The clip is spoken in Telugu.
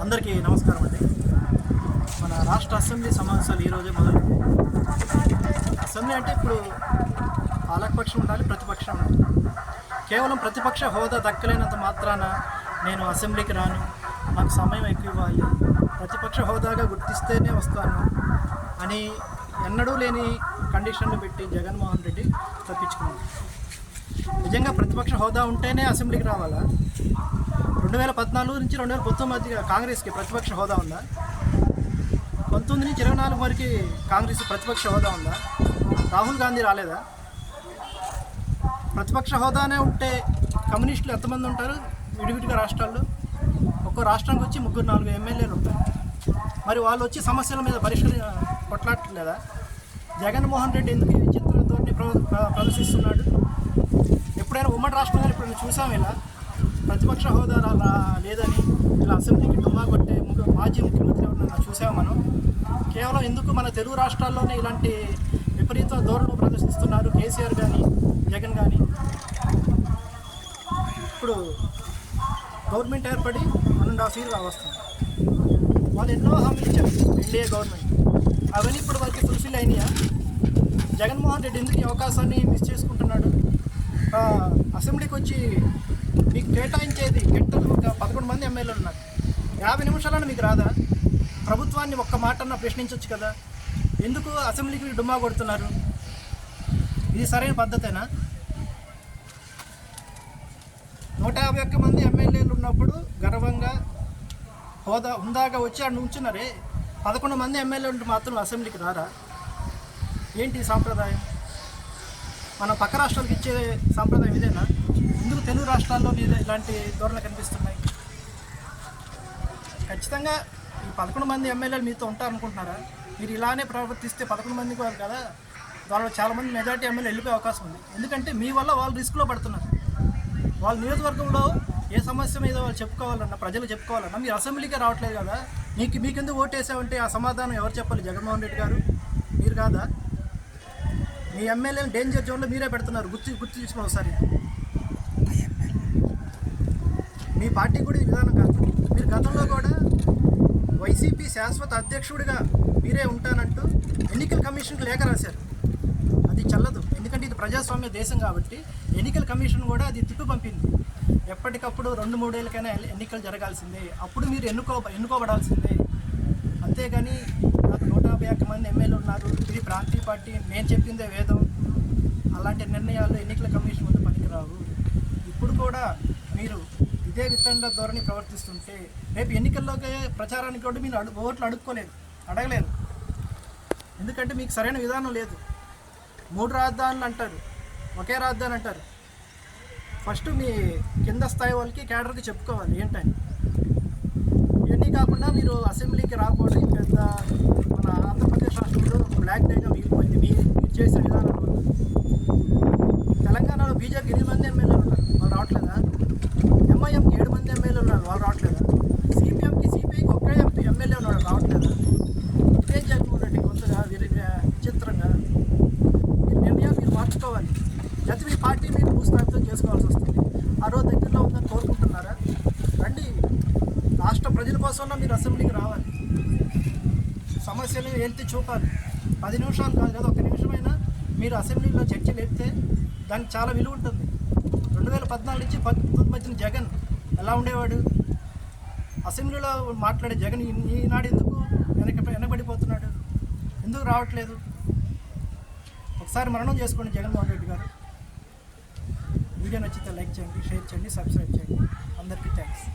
అందరికీ నమస్కారం అండి. మన రాష్ట్ర అసెంబ్లీ సమావేశాలు ఈరోజే మొదలు. అసెంబ్లీ అంటే ఇప్పుడు పాలకపక్షం ఉండాలి, ప్రతిపక్షం ఉండాలి. కేవలం ప్రతిపక్ష హోదా దక్కలేనంత మాత్రాన నేను అసెంబ్లీకి రాను, నాకు సమయం ఎక్కువ ఇవ్వాలి, ప్రతిపక్ష హోదాగా గుర్తిస్తేనే వస్తాను అని ఎన్నడూ లేని కండిషన్లు పెట్టి జగన్మోహన్ రెడ్డి తప్పించుకున్నాడు. నిజంగా ప్రతిపక్ష హోదా ఉంటేనే అసెంబ్లీకి రావాలా? 2014 నుంచి 2019 కాంగ్రెస్కి ప్రతిపక్ష హోదా ఉందా? 19 నుంచి 24 వరకు కాంగ్రెస్ ప్రతిపక్ష హోదా ఉందా? రాహుల్ గాంధీ రాలేదా? ప్రతిపక్ష హోదానే ఉంటే కమ్యూనిస్టులు ఎంతమంది ఉంటారు విడివిడిగా రాష్ట్రాల్లో? ఒక్కో రాష్ట్రానికి వచ్చి 3-4 ఎమ్మెల్యేలు ఉంటారు. మరి వాళ్ళు వచ్చి సమస్యల మీద కొట్లాడలేదా? జగన్మోహన్ రెడ్డి ఎందుకు విచిత్ర ధోరణి ప్రదర్శిస్తున్నాడు? ఎప్పుడైనా ఉమ్మడి రాష్ట్రంగా ఇప్పుడు చూసాం ఇలా ప్రతిపక్ష హోదా లేదని ఇలా అసెంబ్లీకి డుమ్మా కొట్టే మాజీ ముఖ్యమంత్రి ఎవరన్నా చూసాము మనం. కేవలం ఎందుకు మన తెలుగు రాష్ట్రాల్లోనే ఇలాంటి విపరీత ధోరణులు ప్రదర్శిస్తున్నారు కేసీఆర్ కానీ జగన్ కానీ? ఇప్పుడు గవర్నమెంట్ ఏర్పడి 1.5 years వస్తుంది. వాళ్ళు ఎన్నో హామీలు ఇచ్చారు ఎన్డీఏ గవర్నమెంట్, అవన్నీ ఇప్పుడు వరకు ఫుల్ఫిల్ అయినాయా? జగన్మోహన్ రెడ్డి ఎందుకు ఈ అవకాశాన్ని మిస్ చేసుకుంటున్నాడు? అసెంబ్లీకి వచ్చి మీకు కేటాయించేది గంటలు 11 మంది ఎమ్మెల్యేలు ఉన్నారు, 50 నిమిషాలను మీకు రాదా? ప్రభుత్వాన్ని ఒక్క మాటన్నా ప్రశ్నించవచ్చు కదా? ఎందుకు అసెంబ్లీకి డుమ్మా కొడుతున్నారు? ఇది సరైన పద్ధతేనా? 151 మంది ఎమ్మెల్యేలు ఉన్నప్పుడు గర్వంగా హోదా హుందాగా వచ్చి అక్కడ ఉంచున్నారే, 11 మంది ఎమ్మెల్యేలు మాత్రం అసెంబ్లీకి రారా? ఏంటి సాంప్రదాయం? మన పక్క రాష్ట్రాలకు ఇచ్చే సాంప్రదాయం ఇదేనా? ఎందుకు తెలుగు రాష్ట్రాల్లో ఇలాంటి ధోరణులు కనిపిస్తున్నాయి? ఖచ్చితంగా ఈ 11 మంది ఎమ్మెల్యేలు మీతో ఉంటారనుకుంటున్నారా? మీరు ఇలానే ప్రవర్తిస్తే 11 మందికి వాళ్ళు కదా, వాళ్ళు చాలామంది మెజార్టీ ఎమ్మెల్యే వెళ్ళిపోయే అవకాశం ఉంది. ఎందుకంటే మీ వల్ల వాళ్ళు రిస్క్లో పడుతున్నారు. వాళ్ళ నియోజకవర్గంలో ఏ సమస్య మీద వాళ్ళు చెప్పుకోవాలన్నా, ప్రజలు చెప్పుకోవాలన్నా మీరు అసెంబ్లీకే రావట్లేదు కదా. మీకెందుకు ఓటేసామంటే ఆ సమాధానం ఎవరు చెప్పాలి? జగన్మోహన్ రెడ్డి గారు, మీరు కాదా? మీ ఎమ్మెల్యేలు డేంజర్ జోన్లో మీరే పెడుతున్నారు. గుర్తు తీసుకుని ఒకసారి. మీ పార్టీ కూడా ఈ విధానం కాదు. మీరు గతంలో కూడా వైసీపీ శాశ్వత అధ్యక్షుడిగా మీరే ఉంటానంటూ ఎన్నికల కమిషన్కి లేఖ రాశారు. అది చెల్లదు, ఎందుకంటే ఇది ప్రజాస్వామ్య దేశం కాబట్టి. ఎన్నికల కమిషన్ కూడా అది తిప్పి పంపింది. ఎప్పటికప్పుడు 2-3 ఏళ్ళకైనా ఎన్నికలు జరగాల్సిందే, అప్పుడు మీరు ఎన్నుకోబడాల్సిందే. అంతేగాని నాకు 151 మంది ఎమ్మెల్యేలు ఉన్నారు, ఇది ప్రాంతీయ పార్టీ, నేను చెప్పిందే వేదం, అలాంటి నిర్ణయాలు ఎన్నికల కమిషన్ ముందు పనికిరావు. ఇప్పుడు కూడా మీరు ఇదే విధంగా ధోరణి ప్రవర్తిస్తుంటే రేపు ఎన్నికల్లోకి ప్రచారానికి కూడా మీరు ఓట్లు అడగలేరు. ఎందుకంటే మీకు సరైన విధానం లేదు. 3 రాజధానులు అంటారు, ఒకే రాజధాని అంటారు. ఫస్ట్ మీ కింద స్థాయి వాళ్ళకి కేడర్కి చెప్పుకోవాలి ఏంటని. ఇవన్నీ కాకుండా మీరు అసెంబ్లీకి రాకపోవడం పెద్ద మన ఆంధ్రప్రదేశ్ రాష్ట్రంలో బ్లాక్ డేగా మిగిలిపోయింది మీరు చేసే విధానం వల్ల. తెలంగాణలో బీజేపీ 8 మంది ఎమ్మెల్యేలు ఉన్నారు, వాళ్ళు రావట్లేదా? ఎంఐఎంకి 7 మంది ఎమ్మెల్యేలు ఉన్నారు, వాళ్ళు రావట్లేదా? సిపిఐకి ఒకే ఎమ్మెల్యే ఉన్నాడు, రావట్లేదా? ఇదేం జగన్మోహన్ రెడ్డి కొత్తగా విచిత్రంగా మీరు నిర్ణయాలు మీరు మార్చుకోవాలి. లేకపోతే మీ పార్టీ మీరు భూస్థాపితం చేసుకోవాల్సి వస్తుంది. ఆ రోజు దగ్గరలో ఉందని కోరుకుంటున్నారా? రండి, రాష్ట్ర ప్రజల కోసంలో మీరు అసెంబ్లీకి రావాలి, సమస్యలు ఎత్తి చూపాలి. 10 నిమిషాలు కాదు కదా, 1 నిమిషమైనా మీరు అసెంబ్లీలో చర్చలు ఎత్తే దానికి చాలా విలువ ఉంటుంది. 2014 నుంచి 2019 మధ్యన జగన్ ఎలా ఉండేవాడు? అసెంబ్లీలో మాట్లాడే జగన్ ఈనాడు ఎందుకు వెనకబడిపోతున్నాడు? ఎందుకు రావట్లేదు? ఒకసారి మరణం చేసుకోండి జగన్మోహన్ రెడ్డి గారు. వీడియో నచ్చితే లైక్ చేయండి, షేర్ చేయండి, సబ్స్క్రైబ్ చేయండి. అందరికీ థ్యాంక్స్.